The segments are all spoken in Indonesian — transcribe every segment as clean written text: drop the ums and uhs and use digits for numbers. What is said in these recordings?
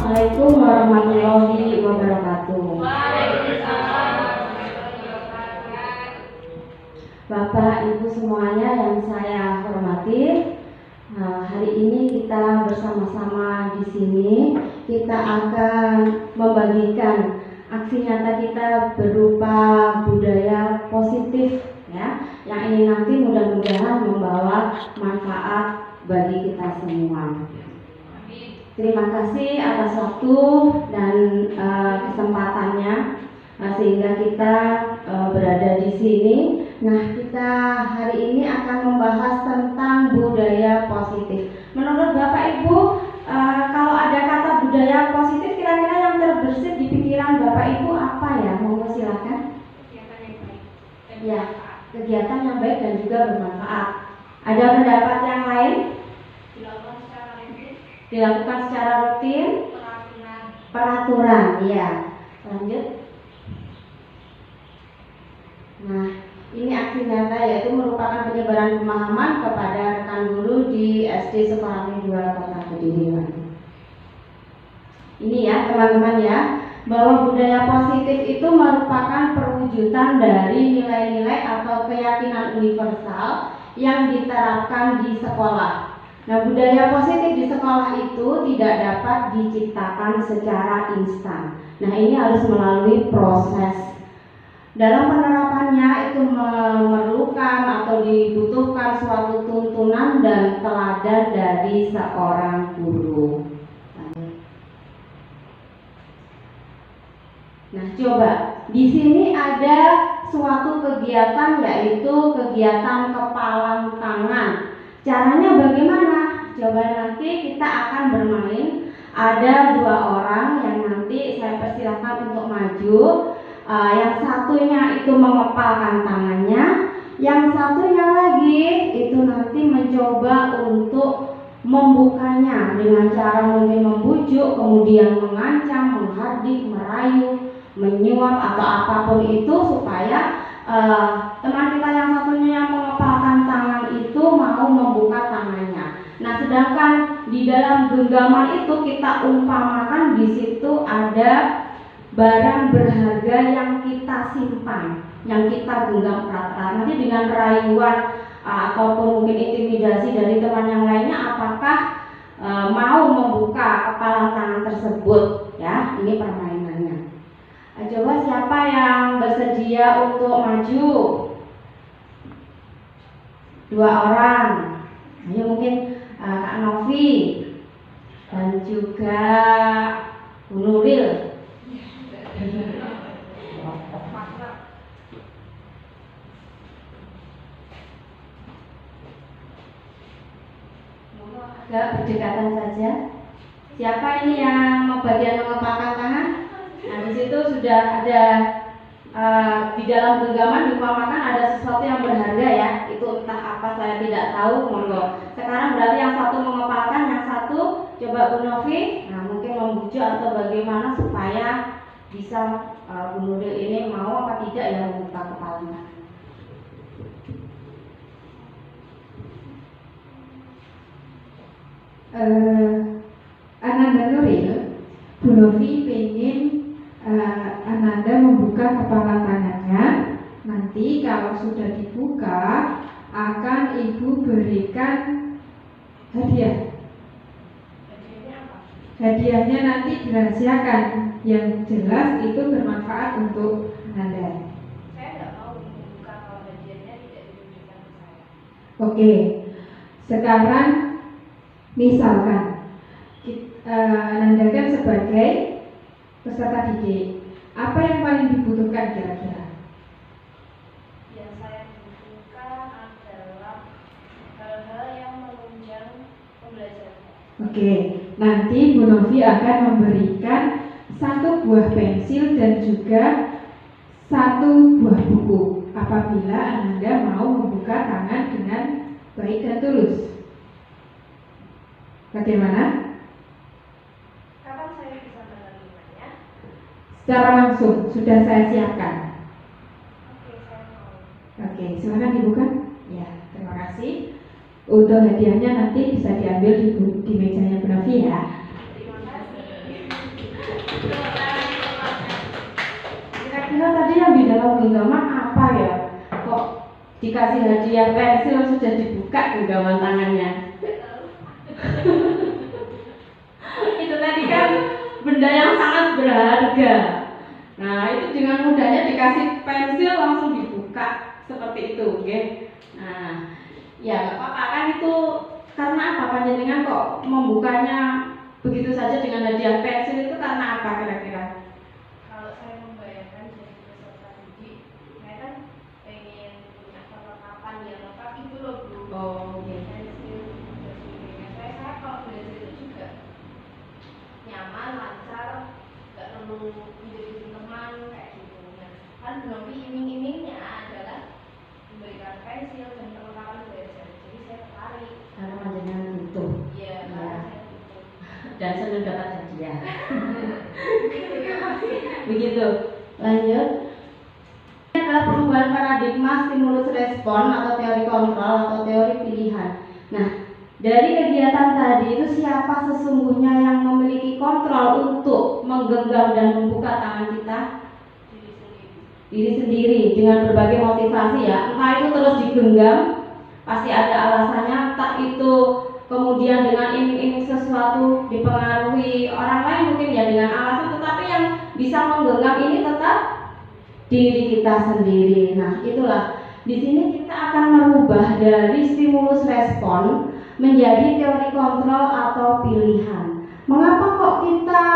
Assalamualaikum warahmatullahi wabarakatuh. Bapak Ibu semuanya yang saya hormati, hari ini kita bersama-sama di sini. Kita akan membagikan aksi nyata kita berupa budaya positif, ya, yang ini nanti mudah-mudahan membawa manfaat bagi kita semua. Terima kasih atas waktu dan kesempatannya sehingga kita berada di sini. Nah, kita hari ini akan membahas tentang budaya positif. Menurut Bapak Ibu, kalau ada kata budaya positif, kira-kira yang terbersit di pikiran Bapak Ibu apa ya? Monggo silakan. Kegiatan yang baik. Ya, kegiatan yang baik dan juga bermanfaat. Ada pendapat yang lain? Dilakukan secara rutin. Peraturan, ya. Lanjut. Nah, ini aksi nyata yaitu merupakan penyebaran pemahaman kepada rekan guru di SD Sukarami 2 Kota Kediri. Ini ya teman-teman ya, bahwa budaya positif itu merupakan perwujudan dari nilai-nilai atau keyakinan universal yang diterapkan di sekolah. Nah, budaya positif di sekolah itu tidak dapat diciptakan secara instan. Nah, ini harus melalui proses. Dalam penerapannya itu memerlukan atau dibutuhkan suatu tuntunan dan teladan dari seorang guru. Nah, coba di sini ada suatu kegiatan yaitu kegiatan kepalan tangan. Caranya bagaimana? Coba nanti kita akan bermain. Ada 2 orang yang nanti saya persilahkan untuk maju. Yang satunya itu mengepalkan tangannya, yang satunya lagi itu nanti mencoba untuk membukanya dengan cara mungkin membujuk, kemudian mengancam, menghardik, merayu, menyuap atau apapun itu supaya teman kita yang satunya yang mengepalkan tangan itu mau membuka tangannya. Nah, sedangkan di dalam genggaman itu kita umpamakan di situ ada barang berharga yang kita simpan, yang kita genggam erat-erat. Nanti dengan rayuan ataupun mungkin intimidasi dari teman yang lainnya, apakah mau membuka kepalan tangan tersebut? Ya, ini permainannya. Coba siapa yang bersedia untuk maju? 2 orang. Ayo mungkin Kak Novi dan juga Bu Nuril. Agak berdekatan saja. Siapa ini yang mau bagian mengepalkan tangan? Nah, di situ sudah ada di dalam genggaman diumpamakan ada sesuatu yang berharga ya. Itu entah apa saya tidak tahu, monggo. Sekarang berarti yang satu mengepalkan, yang satu coba Bu Novi. Nah, mungkin membujuk atau bagaimana supaya bisa Bu Nuril ini mau apa tidak ya membuka kepalanya. Ananda Nuril, Bu Novi pengen Ananda membuka kepala tangannya. Nanti kalau sudah dibuka akan Ibu berikan hadiah. Hadiahnya nanti dirahasiakan, yang jelas itu bermanfaat untuk Ananda. Saya nggak mau membuka kalau hadiahnya tidak diberikan ke saya. Oke, sekarang misalkan Ananda kan sebagai peserta didik, apa yang paling dibutuhkan kira-kira? Yang saya butuhkan adalah hal-hal yang menunjang pembelajaran. Oke, nanti Bu Novi akan memberikan 1 buah pensil dan juga 1 buah buku apabila Ananda mau membuka tangan dengan baik dan tulus. Bagaimana? Kapan saya bisa menerimanya? Secara langsung sudah saya siapkan. Oke, saya mau. Oke, silakan dibuka. Ya, terima kasih. Untuk hadiahnya nanti bisa diambil di mejanya Bu Novi ya. Terima kasih. genggaman apa ya? Kok dikasih hadiah pensil sudah dibuka genggaman tangannya? Itu tadi kan benda yang sangat berharga. Nah, itu dengan mudahnya dikasih pensil langsung dibuka seperti itu, oke? Nah, ya nggak apa-apa kan itu, karena apa panjenengan kok membukanya begitu saja dengan hadiah pensil itu karena apa kira-kira? Kalau saya membayangkan jadi peserta didik, saya kan pengen punya perlengkapan yang lengkap itu loh Bu. Oh, oke. Pensil dan sebagainya. Saya kalau belajar itu juga nyaman, lancar, nggak perlu menjadi teman kayak gitu. Nah, kan belum iming-imingnya adalah memberikan pensil dan perlengkapan belajar. Jadi saya tertarik. Karena panjenengan butuh. Iya, Ya. karena saya butuh. Dan senang dapat hadiah. Terima kasih. Begitu. Lanjut. Ini adalah perubahan paradigma stimulus respon atau teori kontrol atau teori pilihan. Nah, dari kegiatan tadi itu siapa sesungguhnya yang memiliki kontrol untuk menggenggam dan membuka tangan kita? Diri sendiri. Diri sendiri dengan berbagai motivasi ya. Entah itu terus digenggam, pasti ada alasannya. Entah itu kemudian dengan iming-iming sesuatu dipengaruhi orang lain mungkin ya dengan alasan, tetapi yang bisa menggenggam ini tetap diri kita sendiri. Nah, itulah di sini kita akan merubah dari stimulus respon menjadi teori kontrol atau pilihan. Mengapa kok kita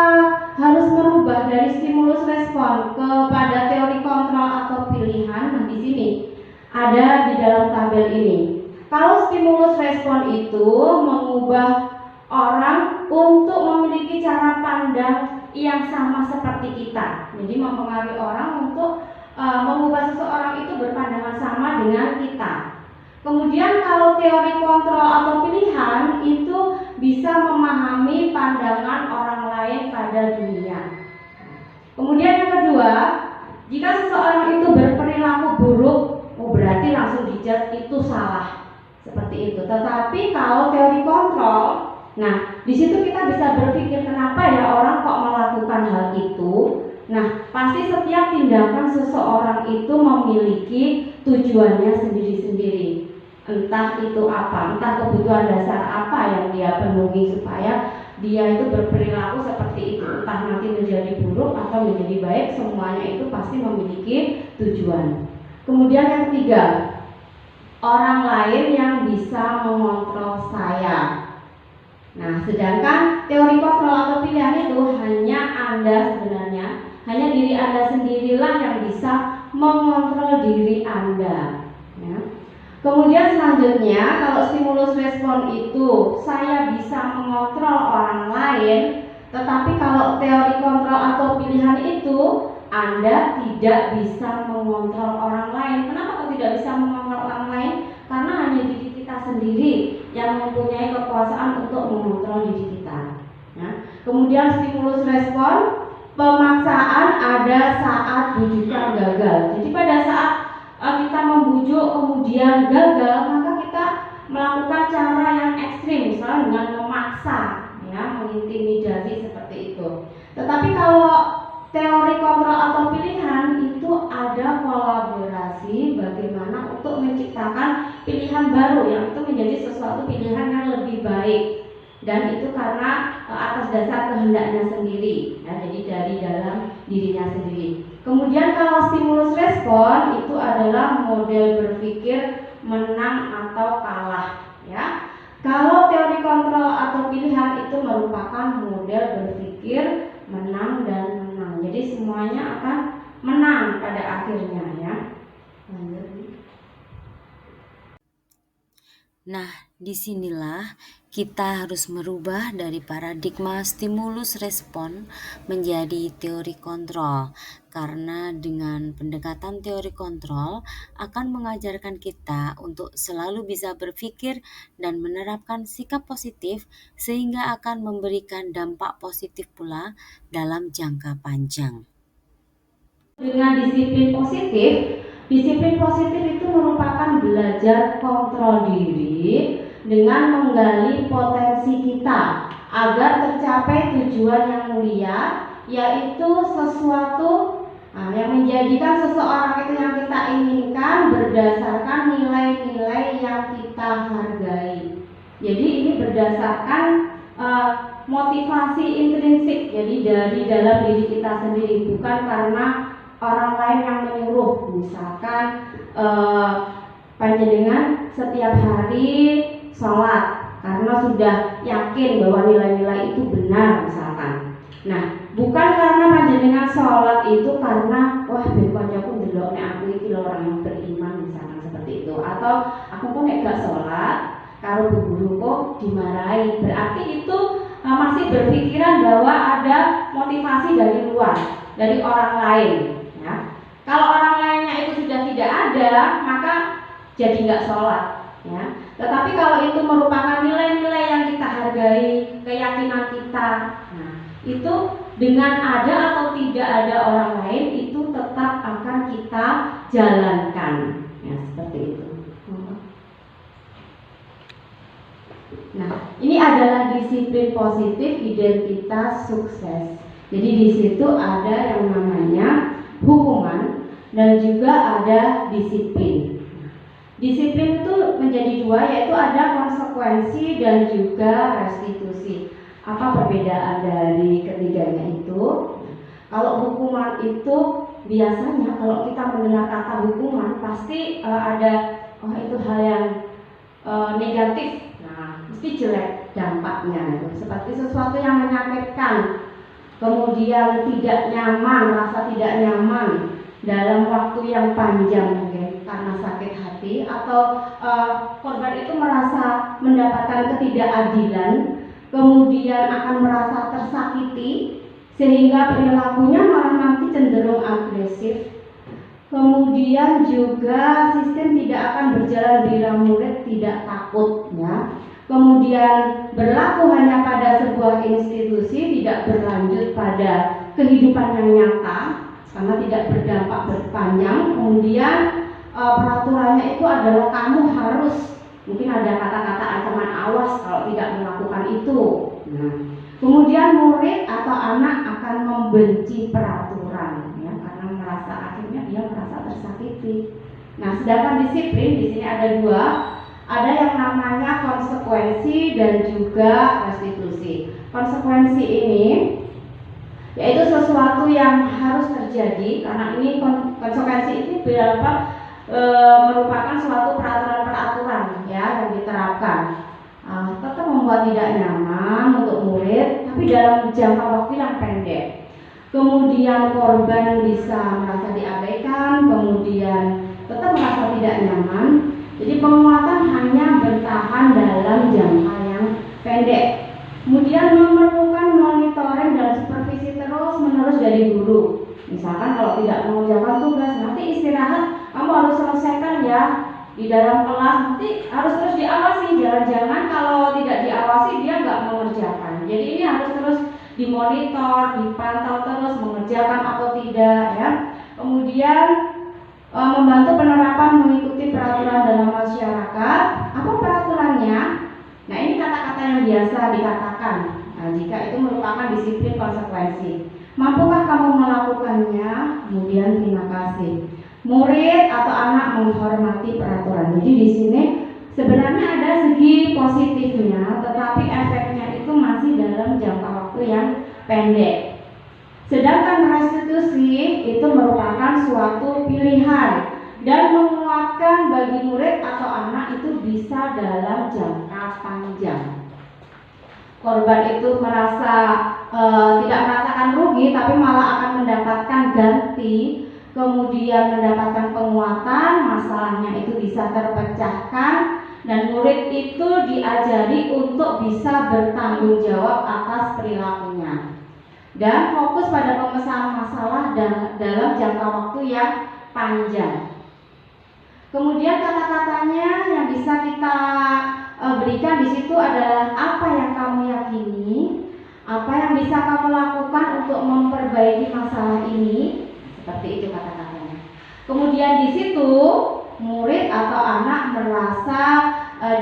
harus merubah dari stimulus respon kepada teori kontrol atau pilihan? Nah, di sini ada di dalam tabel ini. Kalau stimulus respon itu mengubah orang untuk memiliki cara pandang yang sama seperti kita. Jadi mempengaruhi orang untuk mengubah seseorang itu berpandangan sama dengan kita. Kemudian kalau teori kontrol atau pilihan itu bisa memahami pandangan orang lain pada dunia. Kemudian yang kedua, jika seseorang itu berperilaku buruk, berarti langsung dijudge itu salah. Seperti itu. Tetapi kalau teori kontrol, nah di situ kita bisa berpikir kenapa ya orang kok melakukan hal itu. Nah pasti setiap tindakan seseorang itu memiliki tujuannya sendiri-sendiri. Entah itu apa, entah kebutuhan dasar apa yang dia penuhi supaya dia itu berperilaku seperti itu. Entah nanti menjadi buruk atau menjadi baik, semuanya itu pasti memiliki tujuan. Kemudian yang ketiga, orang lain yang bisa mengontrol saya. Nah, sedangkan teori kontrol atau pilihan itu hanya Anda sebenarnya, hanya diri Anda sendirilah yang bisa mengontrol diri Anda. Ya. Kemudian selanjutnya, kalau stimulus respon itu saya bisa mengontrol orang lain, tetapi kalau teori kontrol atau pilihan itu Anda tidak bisa mengontrol orang lain. Kenapa kok tidak bisa mengontrol orang lain? Karena hanya diri kita sendiri yang mempunyai kekuasaan untuk mengontrol diri kita. Ya. Kemudian stimulus respon, pemaksaan ada saat bujukan gagal. Jadi pada saat kita membujuk kemudian gagal, maka kita melakukan cara yang ekstrim, misalnya dengan memaksa, ya, mengintimidasi seperti itu. Tetapi kalau teori kontrol atau pilihan itu ada kolaborasi bagaimana untuk menciptakan pilihan baru yang itu menjadi sesuatu pilihan yang lebih baik, dan itu karena atas dasar kehendaknya sendiri, ya, jadi dari dalam dirinya sendiri. Kemudian kalau stimulus respon itu adalah model berpikir menang atau kalah, ya. Kalau teori kontrol atau pilihan itu merupakan model berpikir menang dan menang. Jadi semuanya akan menang pada akhirnya, ya. Lanjut. Nah, disinilah kita harus merubah dari paradigma stimulus respon menjadi teori kontrol, karena dengan pendekatan teori kontrol akan mengajarkan kita untuk selalu bisa berpikir dan menerapkan sikap positif sehingga akan memberikan dampak positif pula dalam jangka panjang. Dengan disiplin positif itu merupakan belajar kontrol diri dengan menggali potensi kita agar tercapai tujuan yang mulia, yaitu sesuatu Nah, yang menjadikan seseorang itu yang kita inginkan berdasarkan nilai-nilai yang kita hargai. Jadi ini berdasarkan motivasi intrinsik, jadi dari dalam diri kita sendiri, bukan karena orang lain yang menyuruh. Misalkan panjenengan setiap hari sholat karena sudah yakin bahwa nilai-nilai itu benar misalkan. Nah, bukan karena panjenengan sholat itu karena wah ben kancaku ndelok nek aku iki orang yang beriman misalkan seperti itu, atau aku pun nek gak sholat karo guruku dimarahi, berarti itu masih berpikiran bahwa ada motivasi dari luar, dari orang lain ya. Kalau orang lainnya itu sudah tidak ada, maka jadi nggak sholat ya. Tetapi kalau itu merupakan nilai-nilai yang kita hargai, keyakinan kita, nah itu dengan ada atau tidak ada orang lain itu tetap akan kita jalankan ya, seperti itu. Nah, ini adalah disiplin positif identitas sukses. Jadi di situ ada yang namanya hukuman dan juga ada disiplin. Disiplin itu menjadi dua, yaitu ada konsekuensi dan juga restitusi. Apa perbedaan dari ketiganya itu? Kalau hukuman itu biasanya kalau kita mendengar kata hukuman pasti ada itu hal yang negatif. Mesti jelek dampaknya, seperti sesuatu yang menyakitkan, kemudian tidak nyaman, rasa tidak nyaman dalam waktu yang panjang mungkin karena sakit hati, atau korban itu merasa mendapatkan ketidakadilan, kemudian akan merasa tersakiti sehingga perilakunya malah nanti cenderung agresif. Kemudian juga sistem tidak akan berjalan bila murid tidak takut ya. Kemudian berlaku hanya pada sebuah institusi, tidak berlanjut pada kehidupan yang nyata karena tidak berdampak berpanjang. Kemudian peraturannya itu adalah kamu harus, mungkin ada kata-kata ancaman awas kalau tidak melakukan itu. Nah, kemudian murid atau anak akan membenci peraturan ya, karena merasa akhirnya dia merasa tersakiti. Nah, sedangkan disiplin di sini ada dua. Ada yang namanya konsekuensi dan juga restitusi. Konsekuensi ini yaitu sesuatu yang harus terjadi, karena ini konsekuensi ini merupakan suatu peraturan-peraturan ya yang diterapkan. Tetap membuat tidak nyaman untuk murid, tapi dalam jangka waktu yang pendek. Kemudian korban bisa merasa diabaikan, kemudian tetap merasa tidak nyaman. Jadi penguatan hanya bertahan dalam jangka yang pendek. Kemudian memerlukan monitoring dan supervisi terus-menerus dari guru. Misalkan kalau tidak mengerjakan tugas, nanti istirahat, kamu harus selesaikan ya di dalam kelas. Nanti harus terus diawasi. Jangan-jangan kalau tidak diawasi dia nggak mengerjakan. Jadi ini harus terus dimonitor, dipantau terus mengerjakan atau tidak ya. Kemudian membantu penerapan mengikuti peraturan dalam masyarakat. Apa peraturannya? Nah, ini kata-kata yang biasa dikatakan. Nah, jika itu merupakan disiplin konsekuensi. Mampukah kamu melakukannya? Kemudian terima kasih. Murid atau anak menghormati peraturan. Jadi di sini sebenarnya ada segi positifnya, tetapi efeknya itu masih dalam jangka waktu yang pendek. Sedangkan restitusi itu merupakan suatu pilihan dan menguatkan bagi murid atau anak itu bisa dalam jangka panjang. Korban itu merasa tidak merasakan rugi, tapi malah akan mendapatkan ganti, kemudian mendapatkan penguatan, masalahnya itu bisa terpecahkan, dan murid itu diajari untuk bisa bertanggung jawab atas perilakunya. Dan fokus pada pemecahan masalah dalam jangka waktu yang panjang. Kemudian kata-katanya yang bisa kita berikan di situ adalah apa yang kamu yakini, apa yang bisa kamu lakukan untuk memperbaiki masalah ini, seperti itu kata-katanya. Kemudian di situ murid atau anak merasa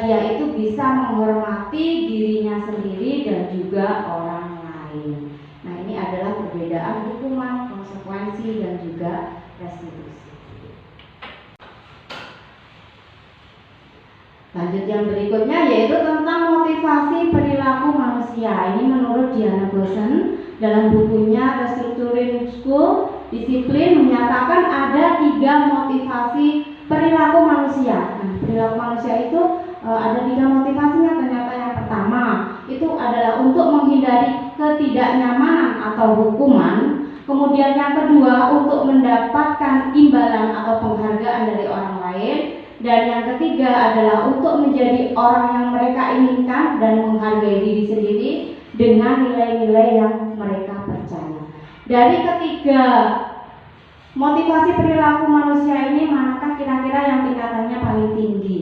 dia itu bisa menghormati dirinya sendiri dan juga orang lain. Nah, ini adalah perbedaan hukuman, konsekuensi, dan juga restitusi. Lanjut yang berikutnya yaitu tentang motivasi perilaku manusia. Ini menurut Diana Gosen dalam bukunya Restructuring School Disiplin menyatakan ada 3 motivasi perilaku manusia. Nah, perilaku manusia itu ada 3 motivasinya ternyata. Yang pertama itu adalah untuk menghindari ketidaknyamanan atau hukuman. Kemudian yang kedua untuk mendapatkan imbalan atau penghargaan dari orang lain. Dan yang ketiga adalah untuk menjadi orang yang mereka inginkan dan menghargai diri sendiri dengan nilai-nilai yang mereka percaya. Dari ketiga motivasi perilaku manusia ini, manakah kira-kira yang tingkatannya paling tinggi?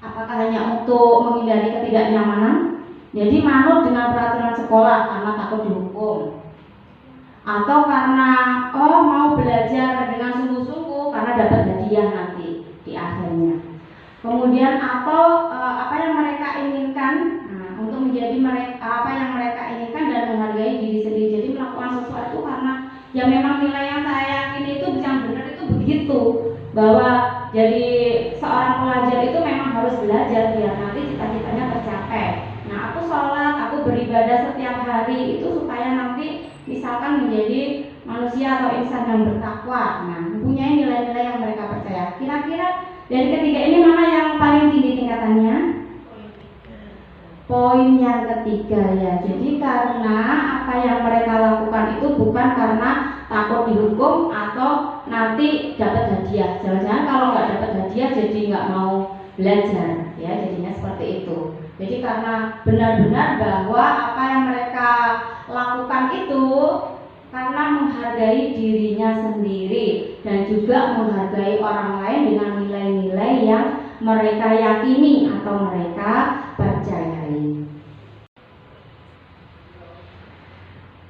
Apakah hanya untuk menghindari ketidaknyamanan? Jadi manut dengan peraturan sekolah karena takut dihukum, atau karena mau belajar dengan sungguh-sungguh karena dapat hadiah nanti di akhirnya. Kemudian atau apa yang mereka inginkan, untuk menjadi apa yang mereka inginkan dan menghargai diri sendiri. Jadi melakukan sesuatu karena ya memang nilai yang saya yakini itu yang benar itu begitu, bahwa jadi seorang pelajar itu memang harus belajar biar nanti cita-citanya tercapai. Nah, aku sholat, aku beribadah setiap hari itu supaya nanti misalkan menjadi manusia atau insan yang bertakwa. Nah, mempunyai nilai-nilai yang mereka percaya. Kira-kira dari ketiga ini mana yang paling tinggi tingkatannya? Poin yang ketiga ya. Jadi karena apa yang mereka lakukan itu bukan karena takut dihukum atau nanti dapat hadiah. Jangan-jangan kalau nggak dapat hadiah jadi nggak mau belajar, ya jadinya seperti itu. Jadi karena benar-benar bahwa apa yang mereka lakukan itu karena menghargai dirinya sendiri dan juga menghargai orang lain dengan nilai-nilai yang mereka yakini atau mereka percayai.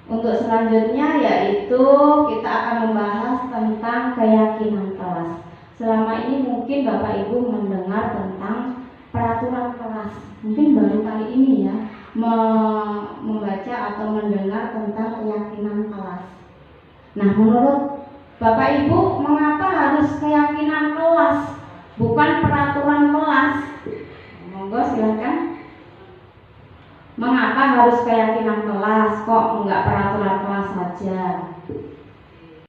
Untuk selanjutnya yaitu kita akan membahas tentang keyakinan kelas. Selama ini mungkin Bapak Ibu mendengar tentang peraturan kelas. Mungkin baru kali ini ya membaca atau mendengar tentang keyakinan kelas. Nah, menurut Bapak Ibu, mengapa harus keyakinan kelas, bukan peraturan kelas? Monggo silakan. Mengapa harus keyakinan kelas, kok enggak peraturan kelas saja?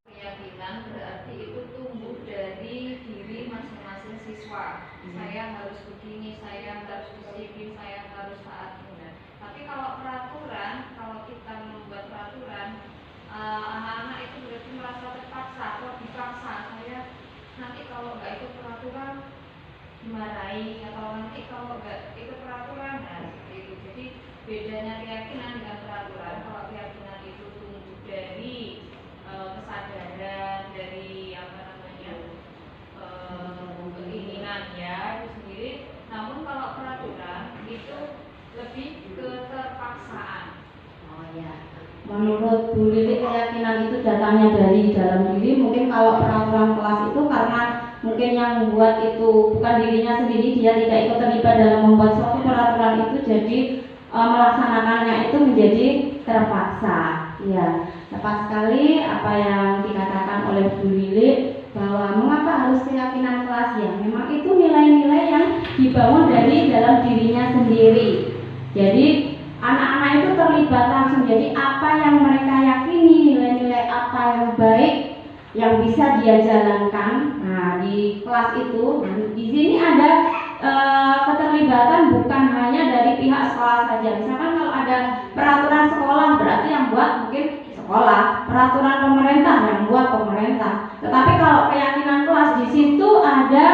Keyakinan berarti itu tumbuh dari diri masing-masing siswa. Saya harus begini, saya harus disiplin, saya harus taat. Tapi kalau peraturan, kalau kita membuat peraturan, anak-anak itu berarti merasa terpaksa atau dipaksa. Saya nanti kalau nggak ikut peraturan dimarahi, atau nanti kalau nggak ikut peraturan, nah seperti itu. Jadi bedanya keyakinan dengan peraturan. Kalau keyakinan itu tumbuh dari kesadaran, dari keinginan ya itu sendiri. Namun kalau peraturan itu lebih ke terpaksaan. Oh ya. Menurut Bu Lili, keyakinan itu datangnya dari dalam diri. Mungkin kalau peraturan kelas itu karena mungkin yang membuat itu bukan dirinya sendiri, dia tidak ikut terlibat dalam membuat suatu peraturan itu, jadi melaksanakannya itu menjadi terpaksa. Ya, tepat sekali apa yang dikatakan oleh Bu Lili, bahwa mengapa harus keyakinan kelas, ya memang itu nilai-nilai yang dibangun dari dalam dirinya sendiri. Jadi anak-anak itu terlibat langsung. Jadi apa yang mereka yakini, nilai-nilai apa yang baik yang bisa dia jalankan. Nah, di kelas itu, di sini ada keterlibatan bukan hanya dari pihak sekolah saja. Misalkan kalau ada peraturan sekolah, berarti yang buat mungkin sekolah, peraturan pemerintah yang buat pemerintah. Tetapi kalau keyakinan kelas, di situ ada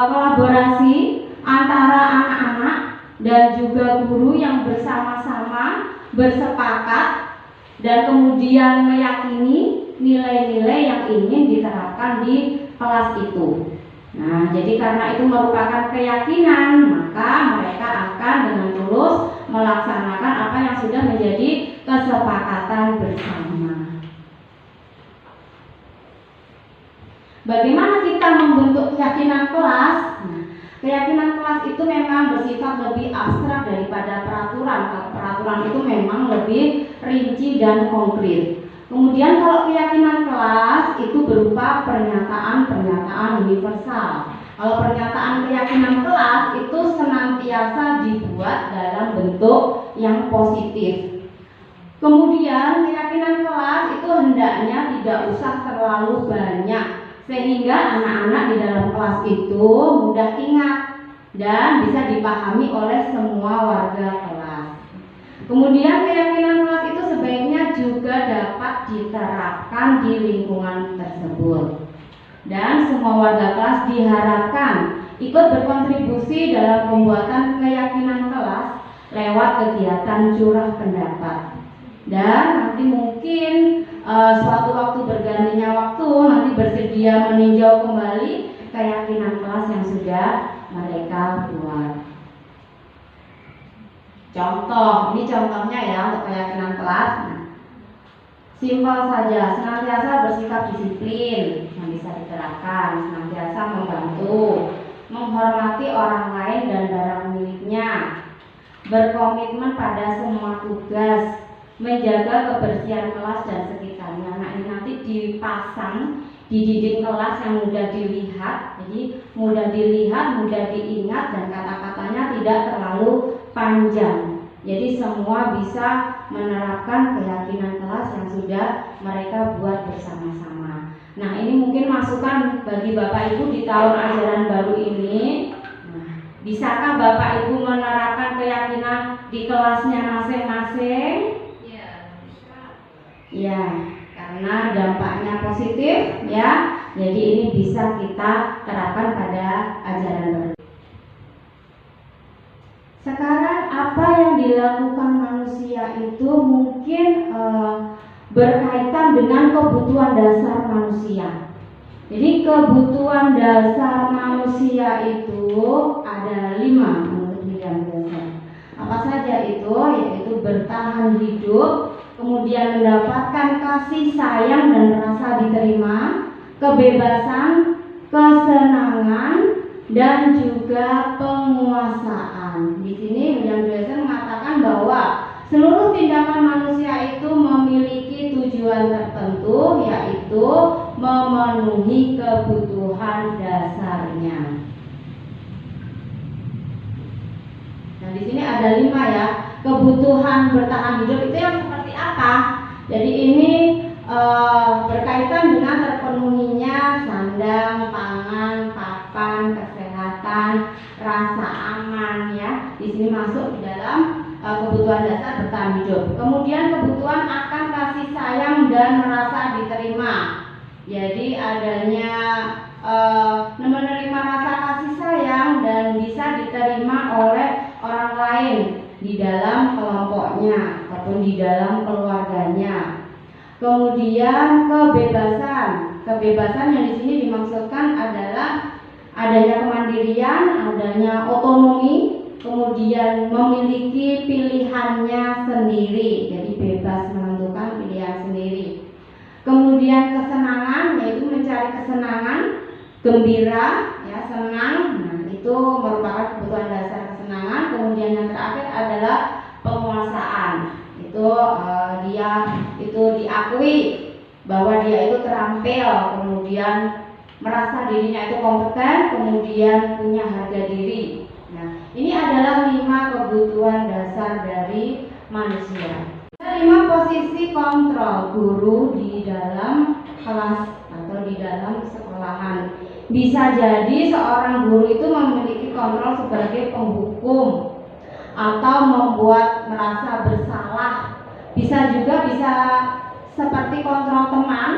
kolaborasi antara anak-anak dan juga guru yang bersama-sama bersepakat dan kemudian meyakini nilai-nilai yang ingin diterapkan di kelas itu. Nah, jadi karena itu merupakan keyakinan, maka mereka akan dengan tulus melaksanakan apa yang sudah menjadi kesepakatan bersama. Bagaimana kita membentuk keyakinan kelas? Nah, keyakinan kelas itu memang bersifat lebih abstrak daripada peraturan. Kalau peraturan itu memang lebih rinci dan konkret. Kemudian kalau keyakinan kelas itu berupa pernyataan-pernyataan universal. Kalau pernyataan keyakinan kelas itu senantiasa dibuat dalam bentuk yang positif. Kemudian keyakinan kelas itu hendaknya tidak usah terlalu banyak, sehingga anak-anak di dalam kelas itu mudah ingat dan bisa dipahami oleh semua warga kelas. Kemudian keyakinan kelas itu sebaiknya juga dapat diterapkan di lingkungan tersebut. Dan semua warga kelas diharapkan ikut berkontribusi dalam pembuatan keyakinan kelas lewat kegiatan curah pendapat. Dan nanti mungkin suatu waktu bergantinya waktu nanti bersedia meninjau kembali keyakinan kelas yang sudah mereka buat. Contoh, ini contohnya ya untuk keyakinan kelas. Simpel saja, senantiasa bersikap disiplin yang bisa diterapkan, senantiasa membantu, menghormati orang lain dan barang miliknya, berkomitmen pada semua tugas, menjaga kebersihan kelas dan sekitarnya. Nah, ini nanti dipasang di dinding kelas yang mudah dilihat, jadi mudah dilihat, mudah diingat, dan kata-katanya tidak terlalu panjang. Jadi semua bisa menerapkan keyakinan kelas yang sudah mereka buat bersama-sama. Nah, ini mungkin masukan bagi Bapak Ibu di tahun ajaran baru ini. Nah, bisakah Bapak Ibu menerapkan keyakinan di kelasnya masing-masing? Ya, karena dampaknya positif ya. Jadi ini bisa kita terapkan pada ajaran baru. Sekarang apa yang dilakukan manusia itu mungkin berkaitan dengan kebutuhan dasar manusia. Jadi kebutuhan dasar manusia itu ada 5 menurut William Glasser. Apa saja itu? Yaitu bertahan hidup, kemudian mendapatkan kasih sayang dan rasa diterima, kebebasan, kesenangan, dan juga penguasaan. Di sini William Glasser mengatakan bahwa seluruh tindakan manusia itu memiliki tujuan tertentu, yaitu memenuhi kebutuhan dasarnya. Nah, di sini ada 5 ya. Kebutuhan bertahan hidup itu yang seperti apa? Jadi ini berkaitan dengan terpenuhinya sandang, pangan, papan, kesehatan, rasa aman ya. Di sini masuk di dalam kebutuhan dasar bertahan hidup. Kemudian kebutuhan akan kasih sayang dan merasa diterima. Jadi adanya menerima rasa kasih sayang dan bisa diterima oleh orang lain di dalam kelompoknya ataupun di dalam keluarganya. Kemudian kebebasan yang di sini dimaksudkan adalah adanya kemandirian, adanya otonomi, kemudian memiliki pilihannya sendiri, jadi bebas menentukan pilihan sendiri. Kemudian kesenangan, yaitu mencari kesenangan, gembira, ya senang, nah itu merupakan kebutuhan dasar kesenangan. Kemudian yang terakhir adalah penguasaan. Itu dia itu diakui bahwa dia itu terampil, kemudian merasa dirinya itu kompeten, kemudian punya harga diri. Nah, ini adalah 5 kebutuhan dasar dari manusia. 5 posisi kontrol guru di dalam kelas atau di dalam sekolahan. Bisa jadi seorang guru itu memiliki kontrol sebagai penghukum atau membuat merasa bersalah. Bisa seperti kontrol teman,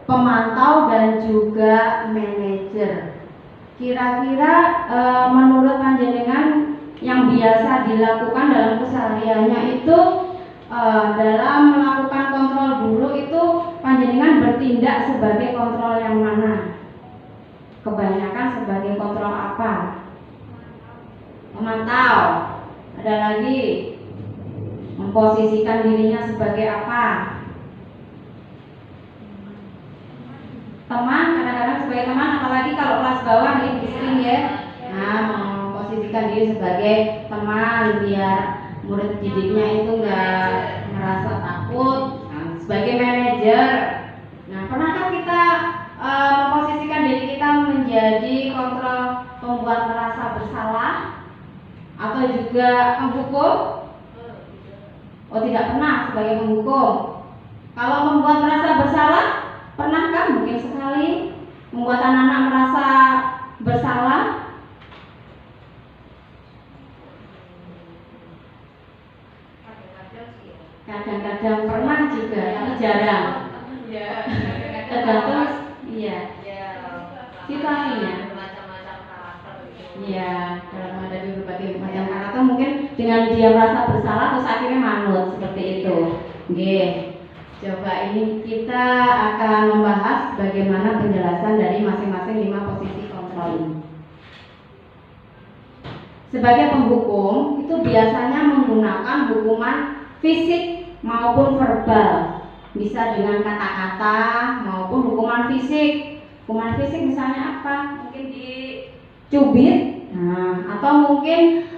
pemantau, dan juga manajer. Kira-kira menurut panjenengan yang biasa dilakukan dalam kesehariannya itu dalam melakukan kontrol guru itu panjenengan bertindak sebagai kontrol yang mana? Kebanyakan sebagai kontrol apa? Memantau. Ada lagi memposisikan dirinya sebagai apa? Teman, kadang-kadang sebagai teman, apalagi kalau kelas bawah nih sering ya. Nah, memposisikan diri sebagai teman biar murid didiknya itu nggak merasa takut. Nah, sebagai manajer, nah pernahkah kita memposisikan diri kita menjadi kontrol pembuat merasa bersalah atau juga penghukum? Oh, tidak pernah sebagai penghukum. Kalau membuat merasa bersalah, pernahkah? Mungkin sekali membuat anak-anak merasa bersalah. Kadang-kadang pernah juga, tapi jarang. Tergantung, iya, situasinya. Macam-macam karakter gitu. Iya, dalam menghadapi berbagai macam karakter mungkin dengan dia merasa bersalah terus akhirnya manut seperti itu. Oke, coba ini kita akan membahas bagaimana penjelasan dari masing-masing 5 posisi kontrol ini. Sebagai penghukum itu biasanya menggunakan hukuman fisik maupun verbal, bisa dengan kata-kata maupun hukuman fisik. Hukuman fisik misalnya apa? Mungkin dicubit, atau mungkin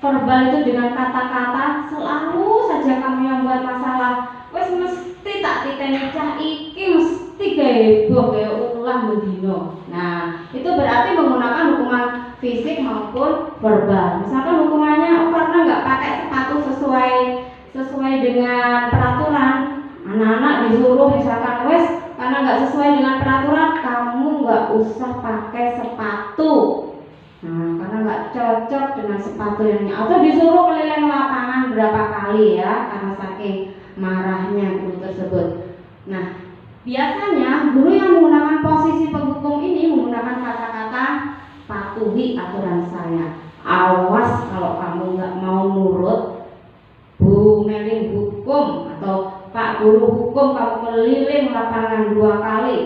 verbal itu dengan kata-kata, selalu saja kamu yang buat masalah, wes mesti tak titeni cah iki mesti heboh kayak ulah mendino. Nah, itu berarti menggunakan hukuman fisik maupun verbal. Misalkan hukumannya karena nggak pakai sepatu sesuai dengan peraturan, anak-anak disuruh misalkan wes karena nggak sesuai dengan peraturan kamu nggak usah pakai sepatu. Nah, karena nggak cocok dengan sepatu yang atau disuruh keliling lapangan berapa kali ya karena saking marahnya guru tersebut. Nah, biasanya guru yang menggunakan posisi penghukum ini menggunakan kata-kata patuhi aturan saya. Awas kalau kamu nggak mau nurut, Bu Melin hukum, atau Pak Guru hukum kamu keliling lapangan 2 kali.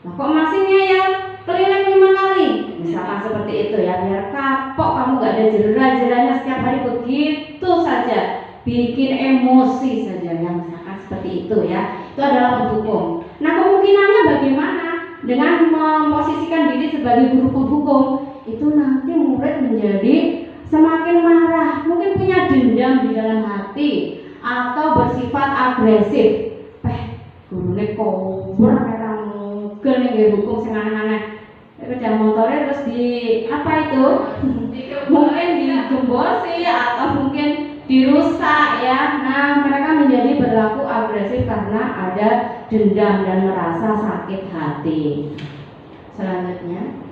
Nah, kok masih ngeyel keliling 5 kali? Misalkan seperti itu ya, biar kapok kamu gak ada jera-jeranya setiap hari begitu saja, bikin emosi saja ya, misalkan seperti itu ya. Itu adalah penghukum. Nah, kemungkinannya bagaimana dengan memposisikan diri sebagai guru penghukum? Itu nanti murid menjadi semakin marah, mungkin punya dendam di dalam hati atau bersifat agresif. Gurune kober merah mungkin nih hukum sing aneh-aneh. Sepeda motornya terus di apa itu? Mungkin digembosi atau mungkin dirusak ya. Nah, mereka menjadi berlaku agresif karena ada dendam dan merasa sakit hati. Selanjutnya,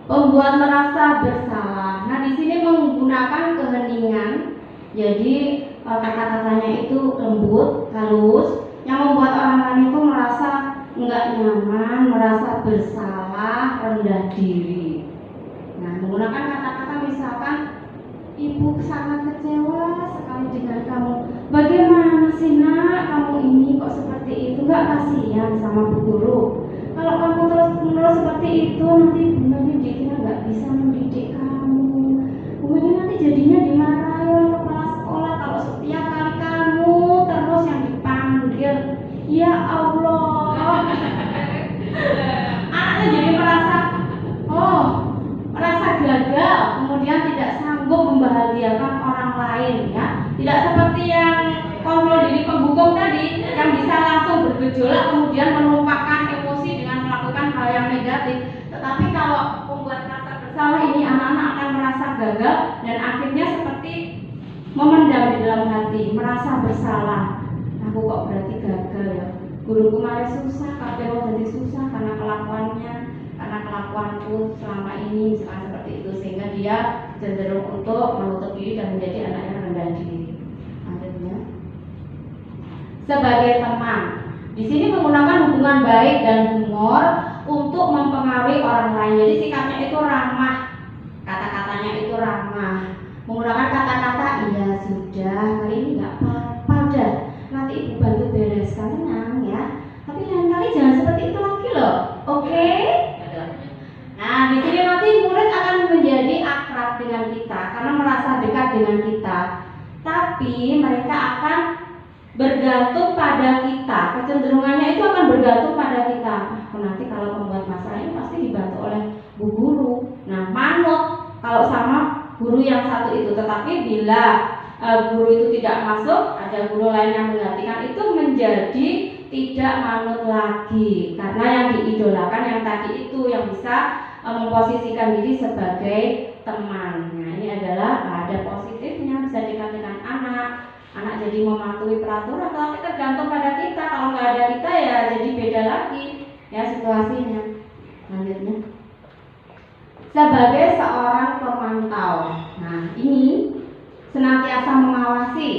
pembuat merasa bersalah. Nah, di sini menggunakan keheningan. Jadi kata-katanya itu lembut, halus, yang membuat orang lain itu merasa enggak nyaman, merasa bersalah, rendah diri. Nah, menggunakan kata-kata misalkan, ibu sangat kecewa sekali dengan kamu. Bagaimana sih nak, kamu ini kok seperti itu? Enggak kasihan sama Bu Guru? Kalau kamu terus-menerus seperti itu, nanti Bu Melin dikira nggak bisa mendidik kamu. Bu Melin nanti jadinya dimarahi oleh kepala sekolah kalau setiap kali kamu terus yang dipanggil. Ya Allah, anaknya jadi merasa gagal, kemudian tidak sanggup membahagiakan orang lain ya. Tidak seperti yang kontrol diri penghukum tadi yang bisa langsung bergejolak kemudian melupakan emosi dengan melakukan hal yang negatif. Tetapi kalau pembuat rasa bersalah ini, anak-anak akan merasa gagal dan akhirnya seperti memendam di dalam hati, merasa bersalah. Aku kok berarti gagal ya, guruku malah susah, kabeh jadi susah karena kelakuannya, karena kelakuanku selama ini, misalkan seperti itu, sehingga dia cenderung untuk menutup diri dan menjadi anak yang rendah diri. Akhirnya sebagai teman, di sini menggunakan hubungan baik dan humor untuk mempengaruhi orang lain. Jadi sikapnya itu ramah, kata-katanya itu ramah, menggunakan kata-kata iya sudah, kali ini nggak apa-apa dah, nanti ibu bantu bereskan, tenang ya, tapi lain kali jangan seperti itu lagi loh, oke? Nah, di sini nanti murid akan menjadi akrab dengan kita karena merasa dekat dengan kita, tapi mereka akan bergantung pada kita, kecenderungannya itu akan bergantung pada kita. Nanti kalau membuat masalah ini pasti dibantu oleh Bu Guru. Nah, manut kalau sama guru yang satu itu, tetapi bila guru itu tidak masuk, ada guru lain yang menggantikan, itu menjadi tidak manut lagi, karena yang diidolakan yang tadi itu yang bisa memposisikan diri sebagai teman. Nah, ini adalah ada positifnya, bisa dikatakan anak jadi mematuhi peraturan, tapi tergantung pada kita. Kalau nggak ada kita ya jadi beda lagi ya situasinya. Lanjutnya, sebagai seorang pemantau, nah ini senantiasa mengawasi,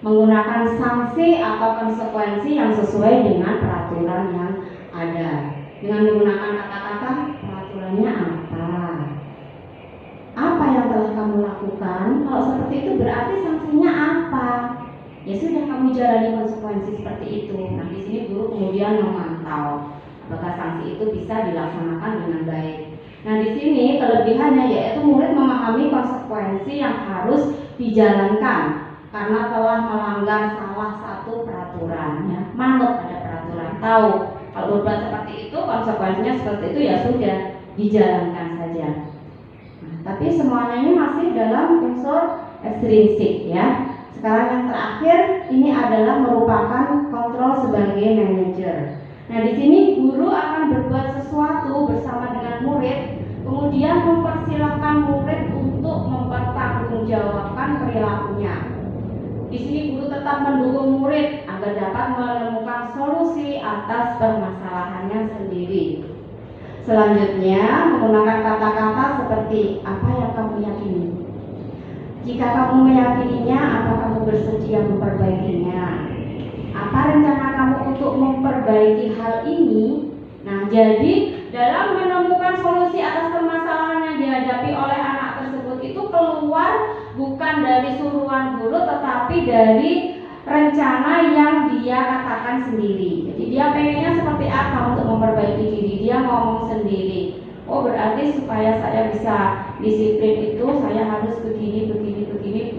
menggunakan sanksi atau konsekuensi yang sesuai dengan peraturan yang ada. Dengan menggunakan kata-kata, peraturannya apa? Apa yang telah kamu lakukan? Kalau seperti itu berarti sanksinya apa? Ya sudah, kamu jalani konsekuensi seperti itu. Nah, di sini guru kemudian memantau apakah sanksi itu bisa dilaksanakan dengan baik. Nah, di sini kelebihannya yaitu murid memahami konsekuensi yang harus dijalankan karena telah melanggar salah satu peraturan, ya, manut pada peraturan, tahu kalau berbuat seperti itu konsekuensinya seperti itu, ya sudah dijalankan saja. Nah, tapi semuanya ini masih dalam unsur ekstrinsik, ya. Sekarang yang terakhir ini adalah merupakan kontrol sebagai manajer. Nah, di sini guru akan berbuat sesuatu bersama dengan murid, kemudian mempersilahkan murid untuk mempertanggungjawabkan perilakunya. Di sini guru tetap mendukung murid agar dapat menemukan solusi atas permasalahannya sendiri. Selanjutnya, menggunakan kata-kata seperti apa yang kamu yakini. Jika kamu meyakininya, apa kamu bersedia memperbaikinya? Apa rencana kamu untuk memperbaiki hal ini? Nah, jadi dalam menemukan solusi atas permasalahan yang dihadapi oleh anak tersebut itu keluar bukan dari suruhan guru, tetapi dari rencana yang dia katakan sendiri. Jadi dia pengennya seperti apa untuk memperbaiki diri, dia ngomong sendiri. Oh, berarti supaya saya bisa disiplin itu saya harus begini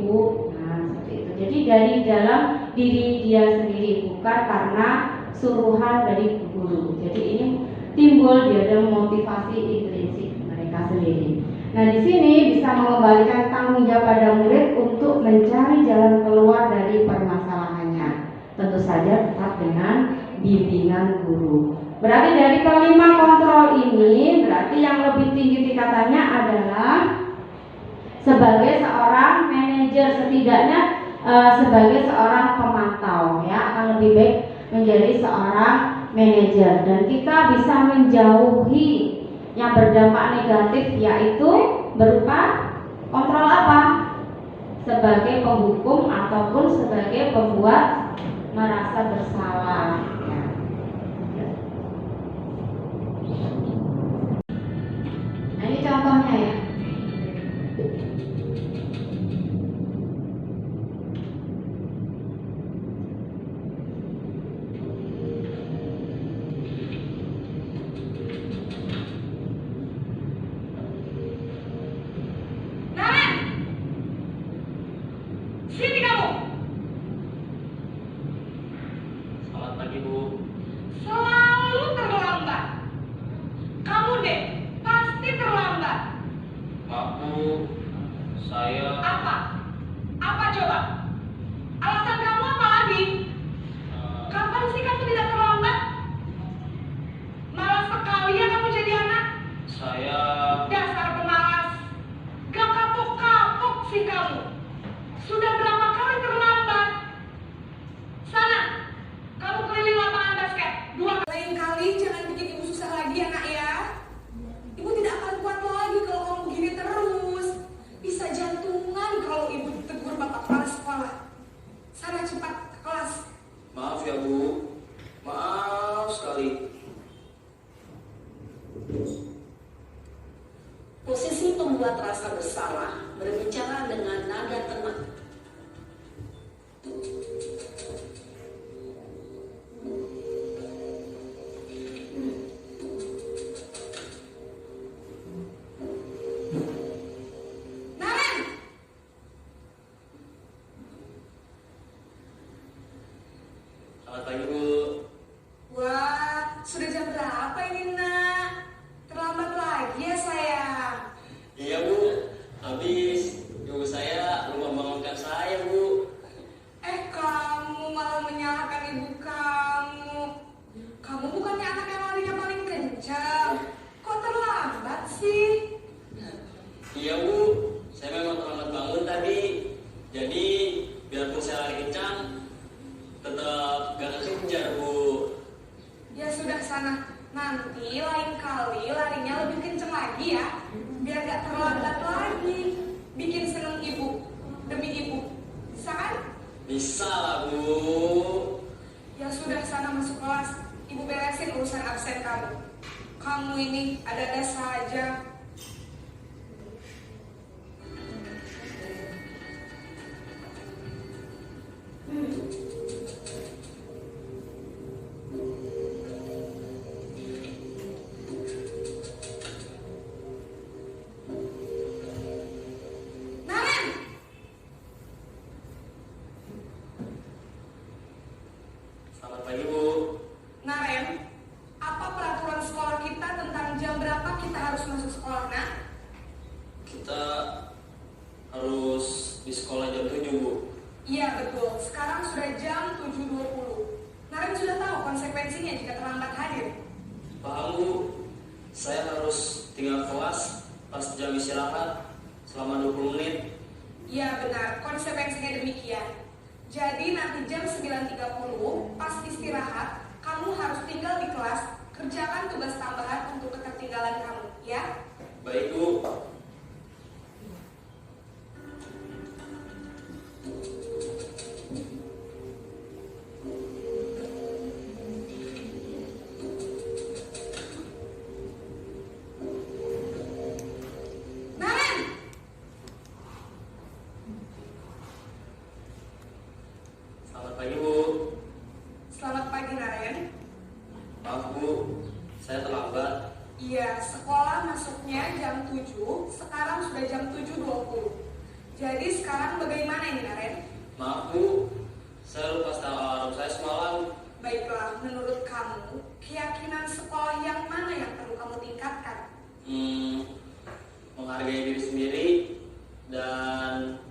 Bu. Nah, seperti itu. Jadi dari dalam diri dia sendiri, bukan karena suruhan dari guru. Jadi ini timbul dia ada motivasi intrinsik mereka sendiri. Nah, di sini bisa mengembalikan tanggung jawab pada murid untuk mencari jalan keluar dari permasalahannya. Tentu saja tetap dengan bimbingan guru. Berarti dari kelima kontrol ini, berarti yang lebih tinggi tingkatannya adalah sebagai seorang manajer, setidaknya sebagai seorang pemantau, ya, akan lebih baik menjadi seorang manajer, dan kita bisa menjauhi yang berdampak negatif, yaitu berupa kontrol apa? Sebagai penghukum ataupun sebagai pembuat merasa bersalah, ya. Nah, ini contohnya, ya. Posisi pembuat rasa bersalah berbicara dengan nada tenang. Selamat pagi, Bu. Wah, sudah jam berapa ini, Nak? Terlambat lagi ya, sayang? kali larinya lebih kenceng lagi ya, biar gak terlambat lagi. Bikin seneng ibu, demi ibu. Bisa kan? Bisa lah, Bu. Ya sudah, sana masuk kelas. Ibu beresin urusan absen kamu. Kamu ini ada-ada saja. Naren! Selamat pagi, Bu. Naren, apa peraturan sekolah kita tentang jam berapa kita harus masuk sekolah, nak? Kita harus di sekolah jam 7, Bu. Iya betul, sekarang sudah jam 7.20. Naren sudah tahu konsekuensinya jika terlambat hadir. Paham, Bu. Saya harus tinggal kelas pas jam istirahat selama 20 menit. Iya benar, konsekuensinya demikian. Jadi nanti jam 9.30 pas istirahat, kamu harus tinggal di kelas, kerjakan tugas tambahan untuk ketertinggalan kamu, ya? Baik, Bu. Naren! Selamat pagi, Bu. Selamat pagi, Naren. Maaf, Bu. Saya terlambat. Iya, sekolah masuknya jam 7, sekarang sudah jam 7.20. Jadi sekarang bagaimana ini, Naren? Maaf, Bu. Saya lupa setel alarm saya semalam. Baiklah, menurut kamu, keyakinan sekolah yang mana yang perlu kamu tingkatkan? Menghargai diri sendiri dan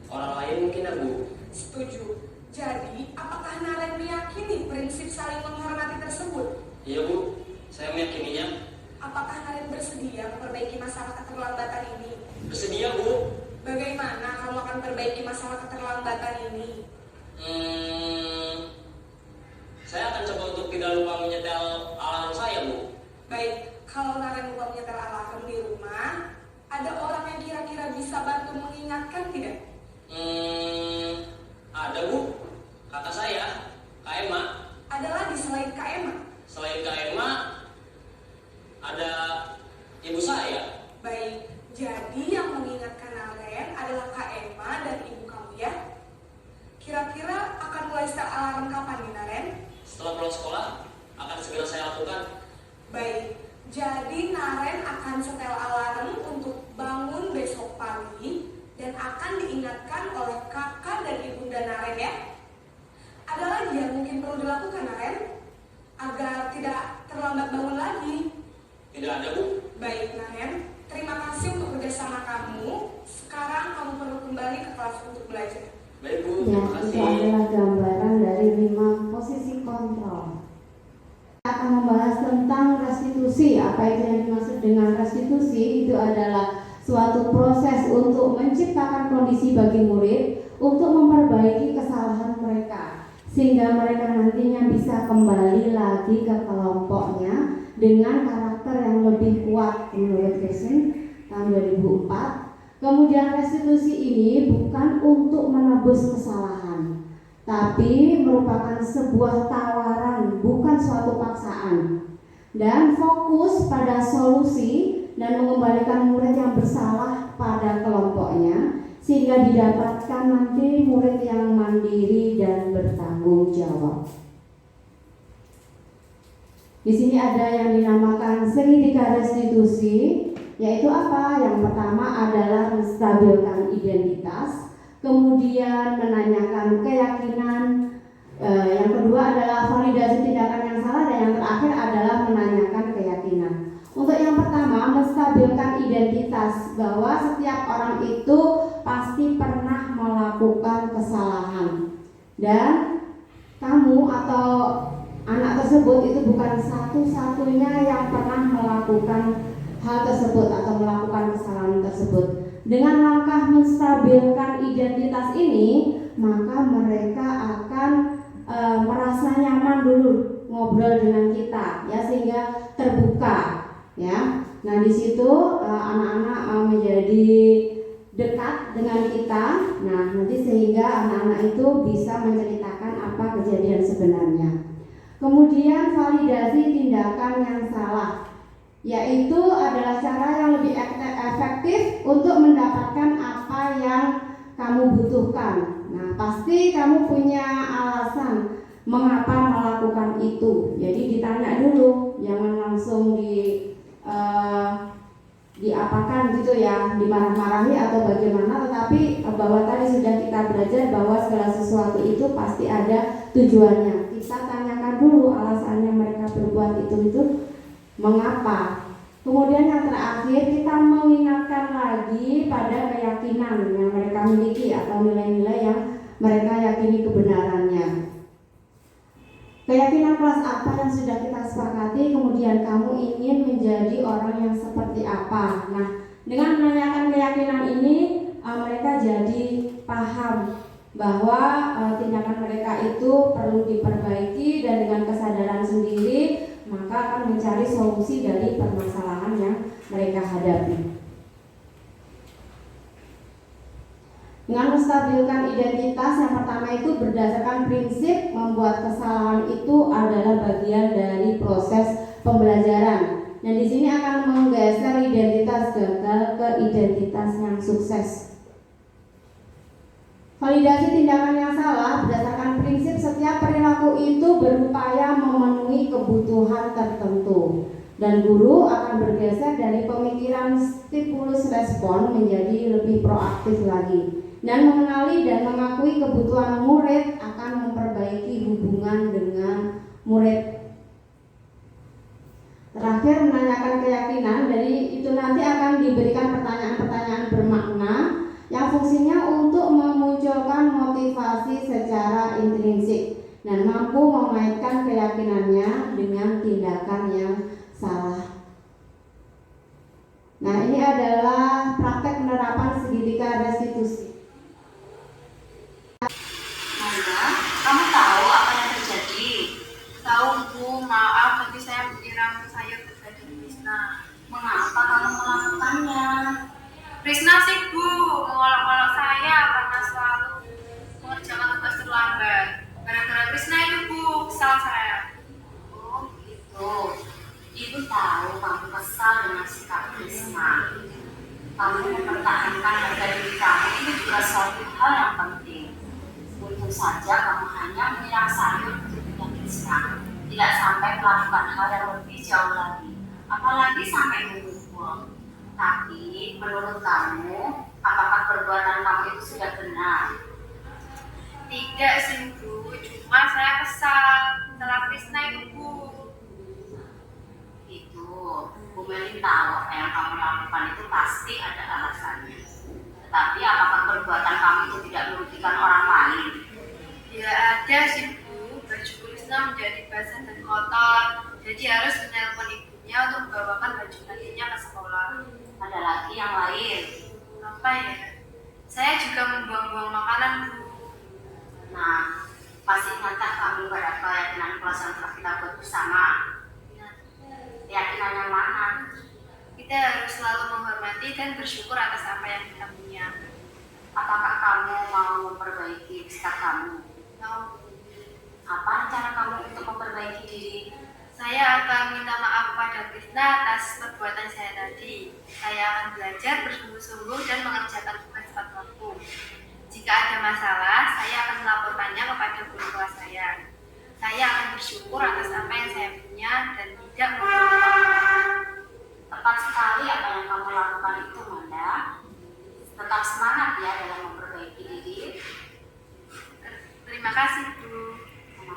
orang lain mungkin ya, Bu. Setuju. Jadi, apakah Naren meyakini prinsip saling menghormati tersebut? Iya, Bu. Saya meyakininya. Apakah Naren bersedia memperbaiki masalah keterlambatan ini? Bersedia, Bu. Bagaimana kamu akan perbaiki masalah keterlambatan ini? Saya akan coba untuk tidak lupa menyetel alarm saya, Bu. Baik, kalau Naren lupa menyetel alarm di rumah, ada orang yang kira-kira bisa bantu mengingatkan tidak? Ada, Bu. Kakak saya, Kak Emma. Ada lagi selain Kak Emma? Selain Kak Emma, ada ibu saya. Baik, jadi yang mengingatkan Naren adalah Kak Emma dan ibu kamu ya? Kira-kira akan mulai setel alarm kapan nih, Naren? Setelah pulang sekolah, akan segera saya lakukan. Baik, jadi Naren akan setel alarm untuk bangun besok pagi dan akan diingatkan oleh kakak dan ibunda Naren ya. Ada lagi yang mungkin perlu dilakukan, Naren, agar tidak terlambat bangun lagi? Tidak ada, Bu. Baik, Naren, terima kasih untuk kerjasama kamu. Sekarang kamu perlu kembali ke kelas untuk belajar. Baik, Bu. Ya, Terima itu kasih. adalah gambaran dari 5 posisi kontrol. Kita akan membahas tentang restitusi. Apa itu yang dimaksud dengan restitusi? Itu adalah suatu proses untuk menciptakan kondisi bagi murid untuk memperbaiki kesalahan mereka, sehingga mereka nantinya bisa kembali lagi ke kelompoknya dengan karakter yang lebih kuat menurut Kristen tahun 2004. Kemudian restitusi ini bukan untuk menebus kesalahan, tapi merupakan sebuah tawaran, bukan suatu paksaan, dan fokus pada solusi dan mengembalikan murid yang bersalah pada kelompoknya, sehingga didapatkan nanti murid yang mandiri dan bertanggung jawab. Di sini ada yang dinamakan segitiga restitusi, yaitu apa? Yang pertama adalah menstabilkan identitas, kemudian menanyakan keyakinan, yang kedua adalah validasi tindakan yang salah, dan yang terakhir adalah menanyakan keyakinan. Untuk yang pertama, menstabilkan identitas, bahwa setiap orang itu pasti pernah melakukan kesalahan, dan kamu atau anak tersebut itu bukan satu-satunya yang pernah melakukan hal tersebut atau melakukan kesalahan tersebut. Dengan langkah menstabilkan identitas ini, maka mereka akan merasa nyaman dulu ngobrol dengan kita, ya, sehingga terbuka. ya. Nah, di situ anak-anak menjadi dekat dengan kita. Nah, nanti sehingga anak-anak itu bisa menceritakan apa kejadian sebenarnya. Kemudian validasi tindakan yang salah, yaitu adalah cara yang lebih efektif untuk mendapatkan apa yang kamu butuhkan. Nah, pasti kamu punya alasan mengapa melakukan itu. Jadi ditanya dulu, jangan langsung diapakan gitu ya, dimarah-marahi atau bagaimana. Tetapi bahwa tadi sudah kita belajar bahwa segala sesuatu itu pasti ada tujuannya. Kita tanyakan dulu alasannya mereka berbuat itu mengapa. Kemudian yang terakhir, kita mengingatkan lagi pada keyakinan yang mereka miliki atau nilai-nilai yang mereka yakini kebenarannya. Keyakinan kelas apa yang sudah kita sepakati, kemudian kamu ingin menjadi orang yang seperti apa. Nah, dengan menanyakan keyakinan ini, mereka jadi paham bahwa tindakan mereka itu perlu diperbaiki, dan dengan kesadaran sendiri maka akan mencari solusi dari permasalahan yang mereka hadapi. Dengan menstabilkan identitas, yang pertama itu berdasarkan prinsip membuat kesalahan itu adalah bagian dari proses pembelajaran. Dan di sini akan menggeser identitas gagal ke identitas yang sukses. Validasi tindakan yang salah berdasarkan prinsip setiap perilaku itu berupaya memenuhi kebutuhan tertentu, dan guru akan bergeser dari pemikiran stimulus respon menjadi lebih proaktif lagi, dan mengenali dan mengakui kebutuhan murid akan memperbaiki hubungan dengan murid. Terakhir, menanyakan keyakinan, dari itu nanti akan diberikan pertanyaan-pertanyaan bermakna yang fungsinya untuk memunculkan motivasi secara intrinsik dan mampu mengaitkan keyakinannya dengan tindakan yang salah. Nah, ini adalah praktek penerapan segitiga restitusi. Nanda, kamu tahu apa yang terjadi? Tahu, Bu. Maaf, tadi saya menyiram sayur berbeda Krishna. Mengapa kamu melakukannya? Krishna sih, Bu, mengolok-olok saya karena selalu mengerjakan tugas terlambat. Gara-gara Krishna itu, Bu, kesal saya. Oh, gitu. Ibu tahu kamu kesal dengan sikap Krishna. Kamu mempertahankan harga diri kamu itu juga suatu hal yang penting. Untung saja kamu hanya menyiram sayur untuk Krishna, tidak sampai melakukan hal yang lebih jauh lagi, apalagi sampai memukul. Tapi menurut kamu, apakah perbuatan kamu itu sudah benar? Tidak sih, Bu, cuma saya kesal setelah Krishna itu, Bu. Itu, Bu Meli tahu apa yang kamu lakukan itu pasti ada alasannya. Tetapi apakah perbuatan kamu itu tidak merugikan orang lain? Ya ada sih, Bu. Baju Krishna menjadi basah dan kotor, jadi harus menelpon ibunya untuk membawakan baju gantinya ke sekolah. Ada lagi yang lain? Apa ya? Saya juga membuang-buang makanan, Bu. Nah, masih ingatkah kamu pada keyakinan kelas yang telah kita buat bersama? Keyakinan yang mana? Kita harus selalu menghormati dan bersyukur atas apa yang kita punya. Apakah kamu mau memperbaiki sikap kamu? Mau. Apa cara kamu untuk memperbaiki diri? Saya akan minta maaf pada Krishna atas perbuatan saya tadi. Saya akan belajar bersungguh-sungguh dan mengerjakan tugas tepat waktu. Jika ada masalah, saya akan melaporkannya kepada guru kelas saya. Saya akan bersyukur atas apa yang saya punya dan tidak memperbaiki. Tepat sekali apa yang kamu lakukan itu, Manda. Tetap semangat ya dalam memperbaiki diri. Terima kasih, Bu.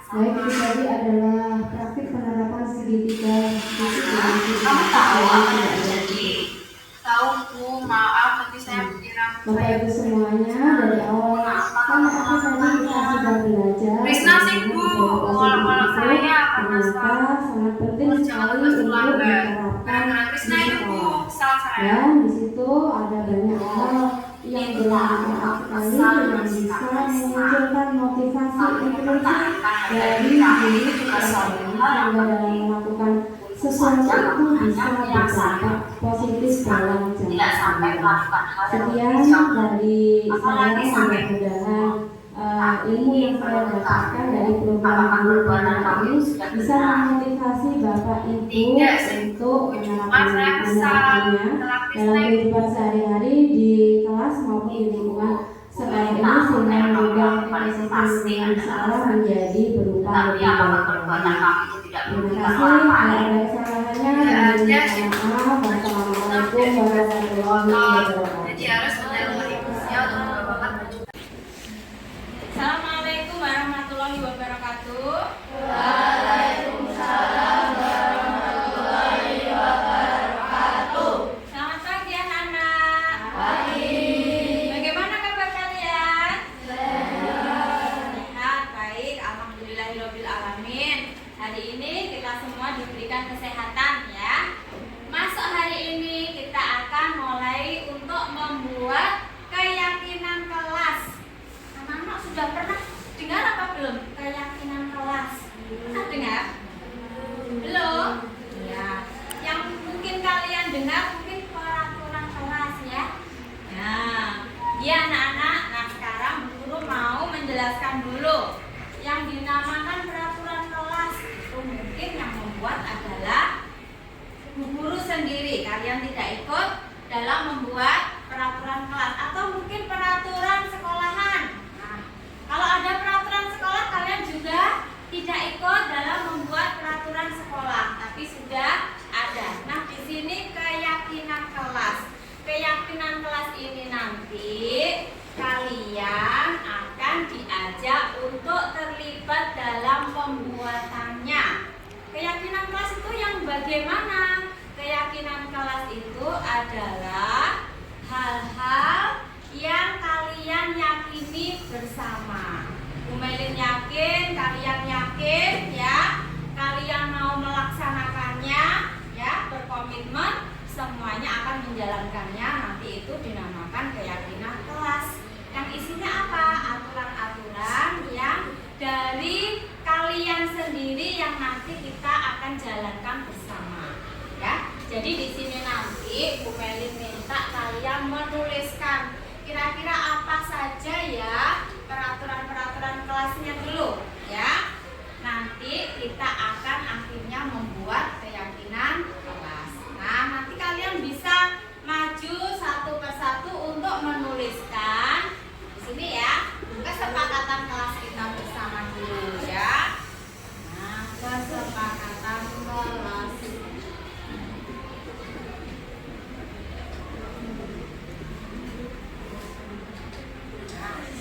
Baik, itu tadi adalah praktik penerapan segitiga. Kamu tahu apa yang terjadi? Tahu, Bu. Maaf, tadi saya menyiram Bapak Ibu semuanya, dari awal sampai akhir tadi kita sudah belajar Krishna sih, Bu. Mengolok-olok saya karena ternyata sangat penting sekali untuk menerapkan gara-gara Krishna itu, Bu, kesal saya. dan di situ ada banyak hal yang bermanfaat sekali yang bisa memunculkan motivasi intrinsik dari diri kita sendiri, sehingga dalam melakukan sesuatu saja itu kamu bisa hanya menyerang saya. berdampak positif dalam Tidak jangka sampai panjang. melakukan hal yang Sekian berbeda. dari Apalagi saya, sampai mudah-mudahan ilmu yang saya dapatkan dari program apakah Guru perbuatan Bina kamu ini sudah bisa benar? memotivasi Bapak Ibu Tidak, untuk cuma saya kesal menerapkannya setelah dalam listrik. kehidupan sehari-hari di kelas maupun di lingkungan sekolah ini sehingga mengubah ekosistem lingkungan sekolah menjadi berupa Tapi lebih apakah baik perbuatan lagi. kamu itu tidak Terima merugikan kasih. orang Kalau lain? ada kesalahannya, Tidak mohon ada. maaf. Wassalamualaikum warahmatullahi wabarakatuh. Jadi harus menerima usia untuk mendapatkan baju. Assalamualaikum warahmatullahi wabarakatuh. Selamat pagi anak-anak. Bagaimana kabar kalian? Sehat, baik, alhamdulillahirabbil alamin. Hari ini kita semua diberikan kesehatan ya. Masuk hari ini kita akan mulai untuk membuat keyakinan kelas. Anak-anak sudah pernah dengar apa belum? Keyakinan kelas. Pernah dengar? Belum? Ya. Yang mungkin kalian dengar mungkin peraturan kelas ya. Nah, ya anak-anak. Nah, sekarang Bu Guru mau menjelaskan dulu yang dinamakan peraturan kelas. Itu mungkin yang membuat adalah Bu Guru sendiri. Kalian tidak ikut dalam membuat peraturan kelas atau mungkin peraturan sekolahan. Nah, kalau ada peraturan sekolah kalian juga tidak ikut dalam membuat peraturan sekolah, tapi sudah ada. Nah, di sini keyakinan kelas. Keyakinan kelas ini nanti kalian akan diajak untuk terlibat dalam pembuatannya. Keyakinan kelas itu yang bagaimana? Keyakinan kelas itu adalah hal-hal yang kalian yakini bersama. Bu Melin yakin, kalian yakin ya. Kalian mau melaksanakannya ya, berkomitmen semuanya akan menjalankannya. Nanti itu dinamakan keyakinan kelas. Yang isinya apa? Aturan-aturan yang dari kalian sendiri yang nanti kita akan jalankan bersama. Ya, jadi di sini nanti Bu Melin minta kalian menuliskan kira-kira apa saja ya peraturan-peraturan kelasnya dulu ya. Nanti kita akan akhirnya membuat keyakinan kelas. Nah, nanti kalian bisa maju satu persatu untuk menuliskan di sini ya kesepakatan kelas kita bersama dulu ya. Nah, kesepakatan kelas.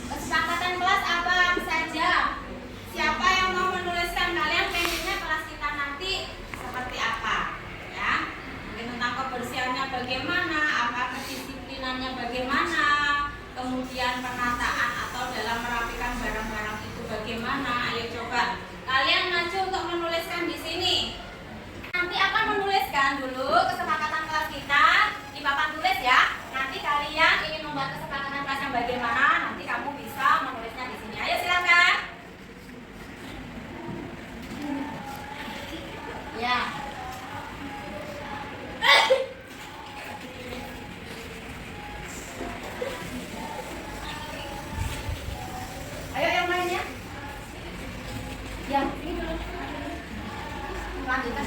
Kesepakatan kelas apa saja? Siapa yang mau menuliskan? Kalian pengennya kelas kita nanti seperti apa? Ya, mungkin tentang kebersihannya bagaimana, apa kedisiplinannya bagaimana, kemudian penataan atau dalam merapikan barang-barang itu bagaimana? Ayo coba kalian maju untuk menuliskan di sini. Nanti akan menuliskan dulu kesepakatan kelas kita di papan tulis ya. Nanti kalian ingin membuat kesepakatan kelas yang bagaimana? Nanti kamu bisa menulisnya di sini. Ayo silakan. Ya. Ayo yang lainnya. Ya, ini dulu. Lanjutkan.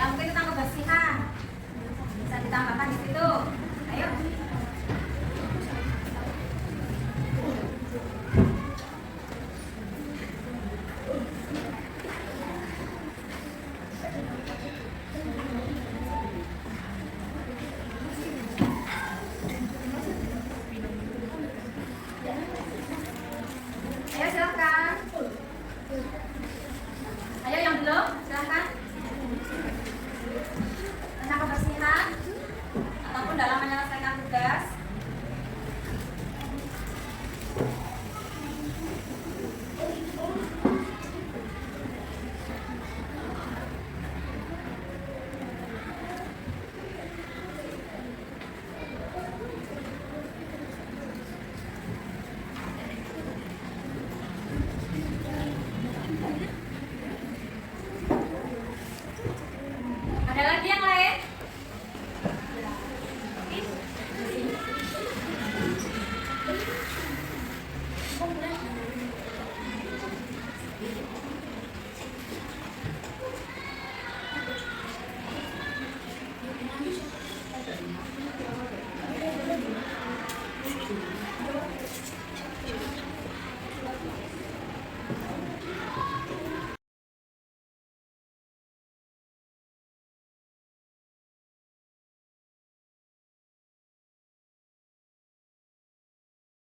Ya mungkin tentang kebersihan bisa ditambahkan di situ. Ayo. Ayo silakan. Ayo yang belum, silakan. Tentang kebersihan ataupun dalam menyelesaikan tugas. Ada lagi yang lain?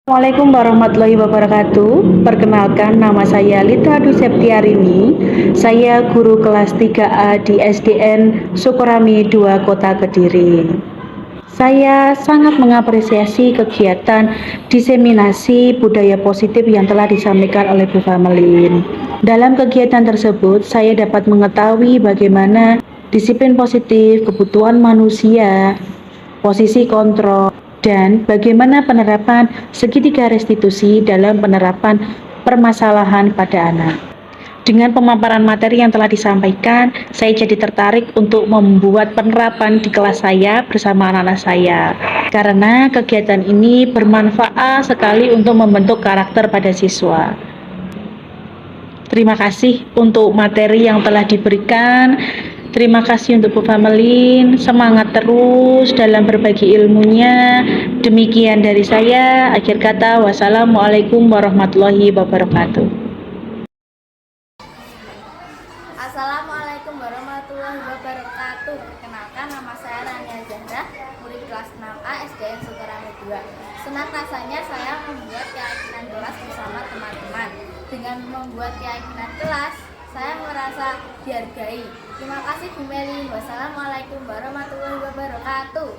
Assalamualaikum warahmatullahi wabarakatuh. Perkenalkan, nama saya Lita Dwi Septiarini. Saya guru kelas 3A di SDN Sukorami 2 Kota Kediri. Saya sangat mengapresiasi kegiatan diseminasi budaya positif yang telah disampaikan oleh Bu Famelin. Dalam kegiatan tersebut, saya dapat mengetahui bagaimana disiplin positif, kebutuhan manusia, posisi kontrol, dan bagaimana penerapan segitiga restitusi dalam penerapan permasalahan pada anak. Dengan pemaparan materi yang telah disampaikan, saya jadi tertarik untuk membuat penerapan di kelas saya bersama anak-anak saya. Karena kegiatan ini bermanfaat sekali untuk membentuk karakter pada siswa. Terima kasih untuk materi yang telah diberikan. Terima kasih untuk Bu Famelin, semangat terus dalam berbagi ilmunya. Demikian dari saya, akhir kata, wassalamualaikum warahmatullahi wabarakatuh. Assalamualaikum warahmatullahi wabarakatuh. Perkenalkan, nama saya Rania Zahra, murid kelas 6A SDN Sukorami 2. Senang rasanya saya membuat keyakinan kelas bersama teman-teman. Dengan membuat keyakinan kelas, saya merasa dihargai. Terima kasih Bu Meli. Wassalamualaikum warahmatullahi wabarakatuh.